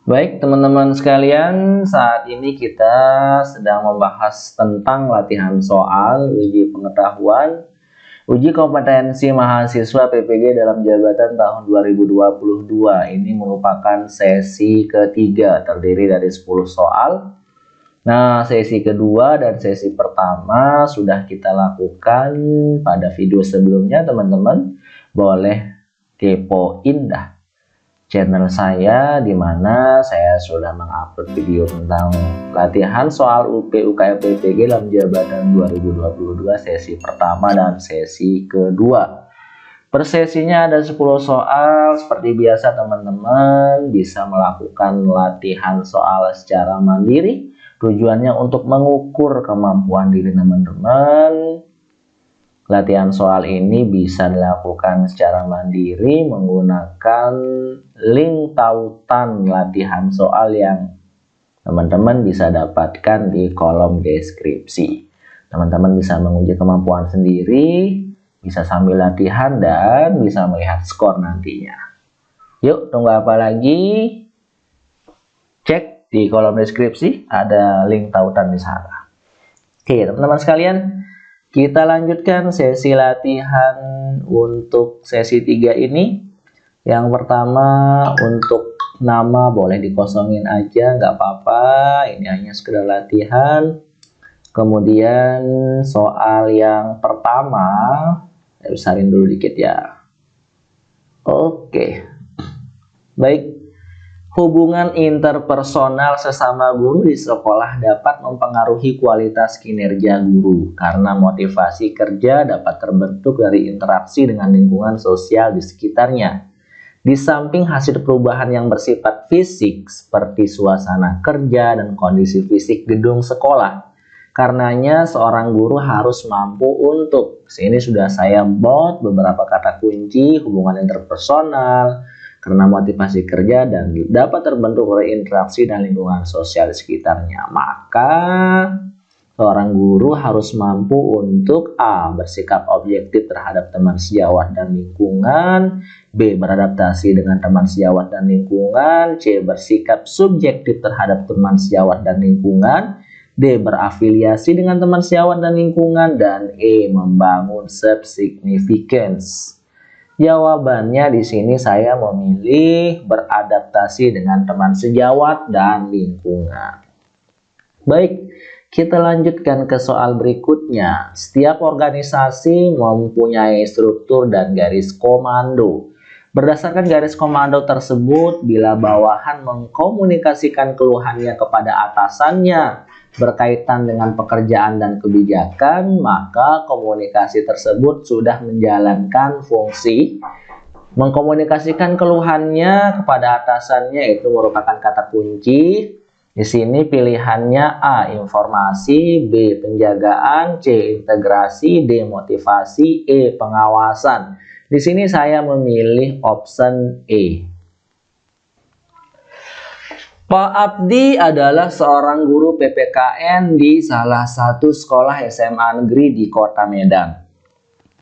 Baik, teman-teman sekalian, saat ini kita sedang membahas tentang latihan soal uji pengetahuan, uji kompetensi mahasiswa PPG dalam jabatan tahun 2022. Ini merupakan sesi ketiga, terdiri dari 10 soal. Nah, sesi kedua dan sesi pertama sudah kita lakukan pada video sebelumnya, teman-teman. Boleh kepoin dah channel saya, di mana saya sudah mengupload video tentang latihan soal UP UKM PPG dalam jabatan 2022 sesi pertama dan sesi kedua. Per sesinya ada 10 soal. Seperti biasa, teman-teman bisa melakukan latihan soal secara mandiri. Tujuannya untuk mengukur kemampuan diri teman-teman. Latihan soal ini bisa dilakukan secara mandiri menggunakan link tautan latihan soal yang teman-teman bisa dapatkan di kolom deskripsi. Teman-teman bisa menguji kemampuan sendiri, bisa sambil latihan, dan bisa melihat skor nantinya. Yuk, tunggu apa lagi? Cek di kolom deskripsi, ada link tautan di sana. Oke, teman-teman sekalian, kita lanjutkan sesi latihan untuk sesi 3 ini. Yang pertama, untuk nama boleh dikosongin aja, nggak apa-apa. Ini hanya sekedar latihan. Kemudian soal yang pertama, saya besarin dulu dikit ya. Oke, baik. Hubungan interpersonal sesama guru di sekolah dapat mempengaruhi kualitas kinerja guru karena motivasi kerja dapat terbentuk dari interaksi dengan lingkungan sosial di sekitarnya. Di samping hasil perubahan yang bersifat fisik seperti suasana kerja dan kondisi fisik gedung sekolah, karenanya seorang guru harus mampu untuk, sini sudah saya buat beberapa kata kunci hubungan interpersonal, karena motivasi kerja dan dapat terbentuk oleh interaksi dan lingkungan sosial di sekitarnya. Maka seorang guru harus mampu untuk A. bersikap objektif terhadap teman sejawat dan lingkungan, B. beradaptasi dengan teman sejawat dan lingkungan, C. bersikap subjektif terhadap teman sejawat dan lingkungan, D. berafiliasi dengan teman sejawat dan lingkungan, dan E. membangun subsignificance. Jawabannya di sini saya memilih beradaptasi dengan teman sejawat dan lingkungan. Baik, kita lanjutkan ke soal berikutnya. Setiap organisasi mempunyai struktur dan garis komando. Berdasarkan garis komando tersebut, bila bawahan mengkomunikasikan keluhannya kepada atasannya berkaitan dengan pekerjaan dan kebijakan, maka komunikasi tersebut sudah menjalankan fungsi. Mengkomunikasikan keluhannya kepada atasannya itu merupakan kata kunci. Di sini pilihannya A. informasi, B. penjagaan, C. integrasi, D. motivasi, E. pengawasan. Di sini saya memilih option E. Pak Abdi adalah seorang guru PPKN di salah satu sekolah SMA negeri di Kota Medan.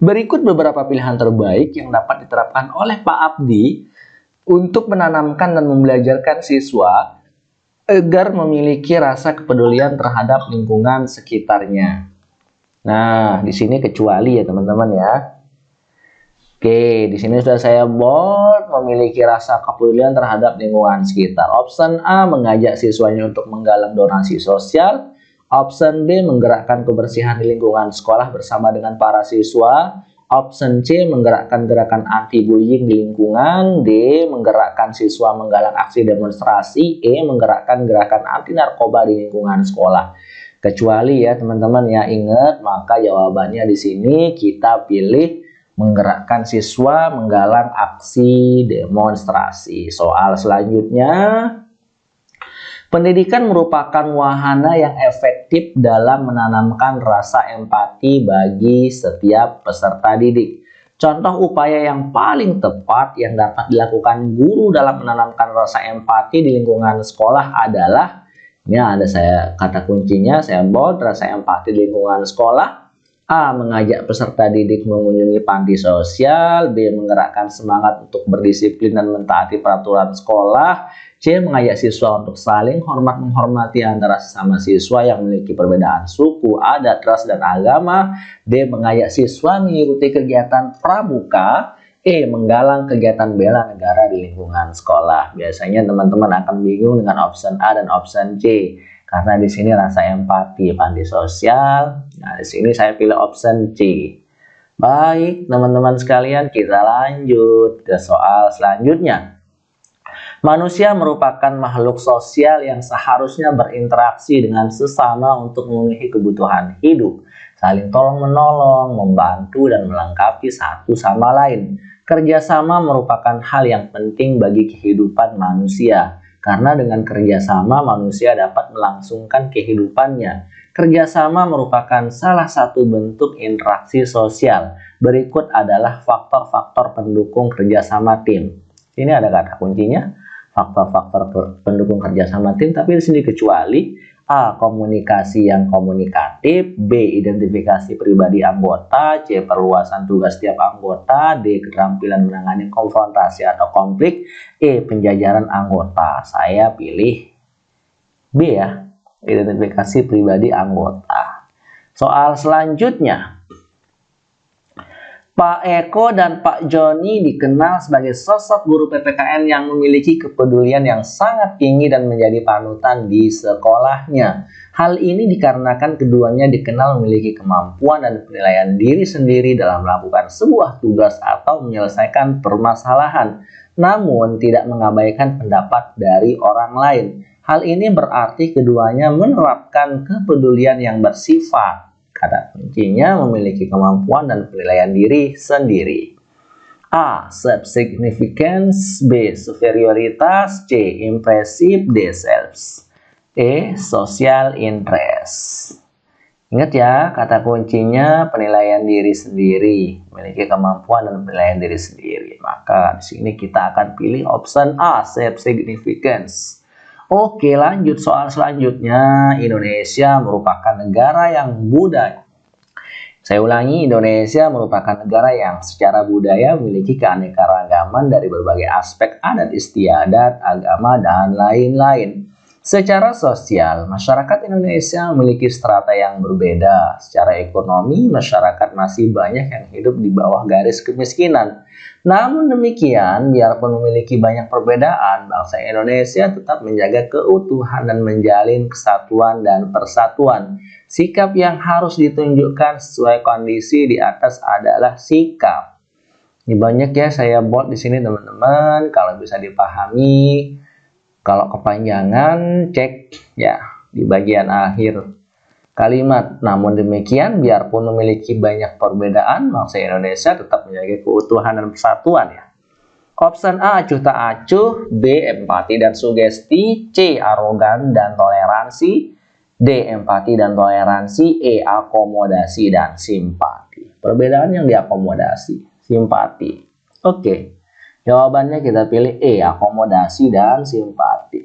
Berikut beberapa pilihan terbaik yang dapat diterapkan oleh Pak Abdi untuk menanamkan dan membelajarkan siswa agar memiliki rasa kepedulian terhadap lingkungan sekitarnya. Nah, di sini kecuali ya teman-teman ya. Oke, di sini sudah saya bold, memiliki rasa kepedulian terhadap lingkungan sekitar. Option A, mengajak siswanya untuk menggalang donasi sosial. Option B, menggerakkan kebersihan di lingkungan sekolah bersama dengan para siswa. Option C, menggerakkan gerakan anti-bullying di lingkungan. D, menggerakkan siswa menggalang aksi demonstrasi. E, menggerakkan gerakan anti narkoba di lingkungan sekolah. Kecuali ya teman-teman ya, ingat, maka jawabannya di sini kita pilih menggerakkan siswa menggalang aksi demonstrasi. Soal selanjutnya, pendidikan merupakan wahana yang efektif dalam menanamkan rasa empati bagi setiap peserta didik. Contoh upaya yang paling tepat yang dapat dilakukan guru dalam menanamkan rasa empati di lingkungan sekolah adalah, ini ada saya kata kuncinya, saya bold, rasa empati di lingkungan sekolah. A. Mengajak peserta didik mengunjungi panti sosial. B. Menggerakkan semangat untuk berdisiplin dan mentaati peraturan sekolah. C. Mengajak siswa untuk saling hormat menghormati antara sesama siswa yang memiliki perbedaan suku, adat, ras, dan agama. D. Mengajak siswa mengikuti kegiatan pramuka. E. Menggalang kegiatan bela negara di lingkungan sekolah. Biasanya teman-teman akan bingung dengan option A dan option C. Karena di sini rasa empati, panti sosial. Nah, di sini saya pilih option C. Baik, teman-teman sekalian, kita lanjut ke soal selanjutnya. Manusia merupakan makhluk sosial yang seharusnya berinteraksi dengan sesama untuk memenuhi kebutuhan hidup, saling tolong-menolong, membantu, dan melengkapi satu sama lain. Kerjasama merupakan hal yang penting bagi kehidupan manusia. Karena dengan kerjasama manusia dapat melangsungkan kehidupannya. Kerjasama merupakan salah satu bentuk interaksi sosial. Berikut adalah faktor-faktor pendukung kerjasama tim. Ini ada kata kuncinya, faktor-faktor pendukung kerjasama tim, tapi di sini kecuali A. Komunikasi yang komunikatif. B. Identifikasi pribadi anggota. C. Perluasan tugas setiap anggota. D. Keterampilan menangani konfrontasi atau konflik. E. Penjajaran anggota. Saya pilih B ya. Identifikasi pribadi anggota. Soal selanjutnya. Pak Eko dan Pak Joni dikenal sebagai sosok guru PPKN yang memiliki kepedulian yang sangat tinggi dan menjadi panutan di sekolahnya. Hal ini dikarenakan keduanya dikenal memiliki kemampuan dan penilaian diri sendiri dalam melakukan sebuah tugas atau menyelesaikan permasalahan, namun tidak mengabaikan pendapat dari orang lain. Hal ini berarti keduanya menerapkan kepedulian yang bersifat, kata kuncinya, memiliki kemampuan dan penilaian diri sendiri. A. Self-significance. B. Superioritas. C. Impressive. D. Self. E. Social interest. Ingat ya, kata kuncinya penilaian diri sendiri, memiliki kemampuan dan penilaian diri sendiri. Maka di sini kita akan pilih option A. Self-significance. Oke, lanjut soal selanjutnya. Indonesia merupakan negara yang budaya. Saya ulangi, Indonesia merupakan negara yang secara budaya memiliki keanekaragaman dari berbagai aspek adat istiadat, agama, dan lain-lain. Secara sosial, masyarakat Indonesia memiliki strata yang berbeda. Secara ekonomi, masyarakat masih banyak yang hidup di bawah garis kemiskinan. Namun demikian, biarpun memiliki banyak perbedaan, bangsa Indonesia tetap menjaga keutuhan dan menjalin kesatuan dan persatuan. Sikap yang harus ditunjukkan sesuai kondisi di atas adalah sikap. Ini banyak ya, saya bold di sini teman-teman, kalau bisa dipahami. Kalau kepanjangan, cek ya di bagian akhir kalimat. Namun demikian, biarpun memiliki banyak perbedaan, bangsa Indonesia tetap menjaga keutuhan dan persatuan ya. Option A. Acuh tak acuh. B. Empati dan sugesti. C. Arogan dan toleransi. D. Empati dan toleransi. E. Akomodasi dan simpati. Perbedaan yang diakomodasi, simpati. Oke. Jawabannya kita pilih E. Akomodasi dan simpati.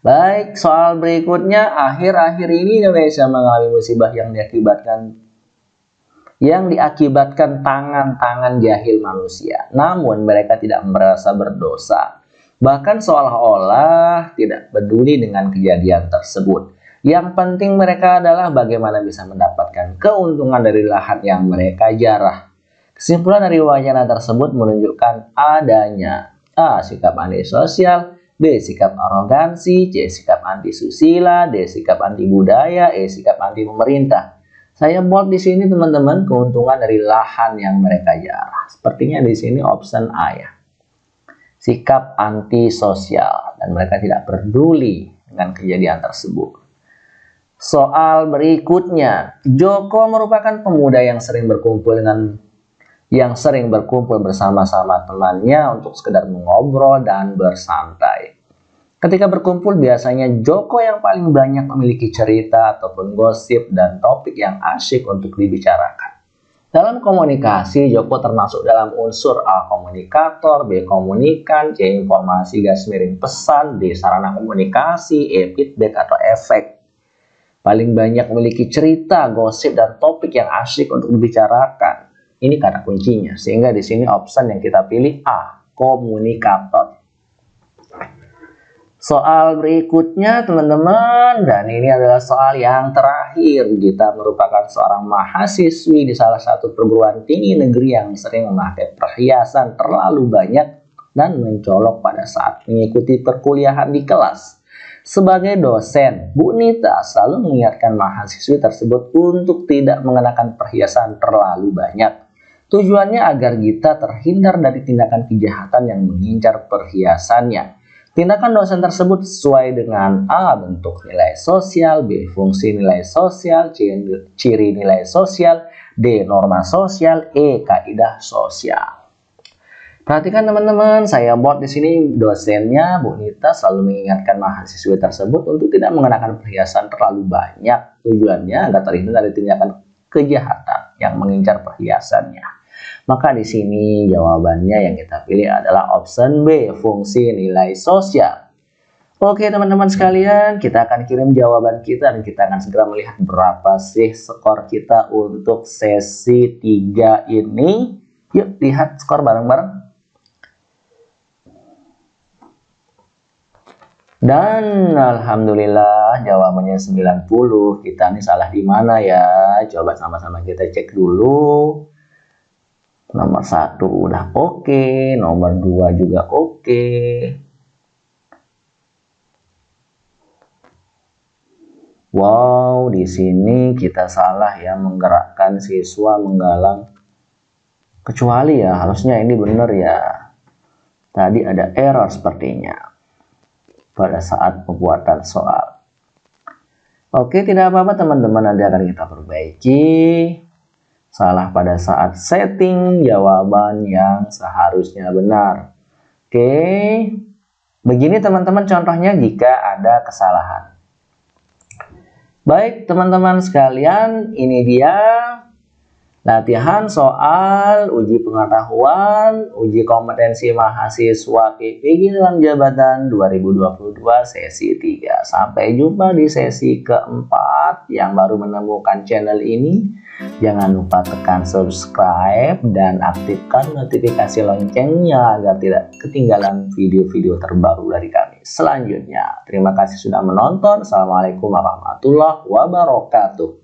Baik, soal berikutnya. Akhir-akhir ini Indonesia mengalami musibah yang diakibatkan tangan-tangan jahil manusia. Namun mereka tidak merasa berdosa. Bahkan seolah-olah tidak peduli dengan kejadian tersebut. Yang penting mereka adalah bagaimana bisa mendapatkan keuntungan dari lahan yang mereka jarah. Kesimpulan dari wacana tersebut menunjukkan adanya A. Sikap antisosial. B. Sikap arogansi. C. Sikap antisusila. D. Sikap anti budaya. E. Sikap anti pemerintah. Saya bold di sini teman-teman, keuntungan dari lahan yang mereka jarah. Sepertinya di sini option A ya. Sikap antisosial dan mereka tidak peduli dengan kejadian tersebut. Soal berikutnya. Joko merupakan pemuda yang sering berkumpul bersama-sama temannya untuk sekedar mengobrol dan bersantai. Ketika berkumpul, biasanya Joko yang paling banyak memiliki cerita ataupun gosip dan topik yang asyik untuk dibicarakan. Dalam komunikasi, Joko termasuk dalam unsur A. Komunikator, B. Komunikan, C. Informasi garis miring pesan, D. Sarana komunikasi, E. Feedback atau efek. paling banyak memiliki cerita, gosip, dan topik yang asyik untuk dibicarakan. Ini kata kuncinya, sehingga di sini option yang kita pilih A, komunikator. Soal berikutnya teman-teman, dan ini adalah soal yang terakhir. Gita merupakan seorang mahasiswi di salah satu perguruan tinggi negeri yang sering memakai perhiasan terlalu banyak dan mencolok pada saat mengikuti perkuliahan di kelas. Sebagai dosen, Bu Nita selalu mengingatkan mahasiswi tersebut untuk tidak mengenakan perhiasan terlalu banyak. Tujuannya agar Gita terhindar dari tindakan kejahatan yang mengincar perhiasannya. Tindakan dosen tersebut sesuai dengan A. bentuk nilai sosial, B. fungsi nilai sosial, C. ciri nilai sosial, D. norma sosial, E. kaidah sosial. Perhatikan teman-teman, saya buat di sini dosennya Bu Nita selalu mengingatkan mahasiswa tersebut untuk tidak mengenakan perhiasan terlalu banyak. Tujuannya agar terhindar dari tindakan kejahatan yang mengincar perhiasannya. Maka di sini jawabannya yang kita pilih adalah option B, fungsi nilai sosial. Oke teman-teman sekalian, kita akan kirim jawaban kita dan kita akan segera melihat berapa sih skor kita untuk sesi 3 ini. Yuk lihat skor bareng-bareng. Dan alhamdulillah jawabannya 90. Kita nih salah di mana ya? Coba sama-sama kita cek dulu. Nomor 1 udah oke, nomor 2 juga oke. Wow, di sini kita salah ya, menggerakkan siswa menggalang. Kecuali ya, harusnya ini benar ya. Tadi ada error sepertinya pada saat pembuatan soal. Oke, tidak apa-apa teman-teman, nanti akan kita perbaiki. Salah pada saat setting jawaban yang seharusnya benar. Oke, begini teman-teman contohnya jika ada kesalahan. Baik teman-teman sekalian, ini dia latihan soal uji pengetahuan, uji kompetensi mahasiswa PPG dalam jabatan 2022 sesi 3. Sampai jumpa di sesi keempat. Yang baru menemukan channel ini, jangan lupa tekan subscribe dan aktifkan notifikasi loncengnya agar tidak ketinggalan video-video terbaru dari kami selanjutnya. Terima kasih sudah menonton. Assalamualaikum warahmatullahi wabarakatuh.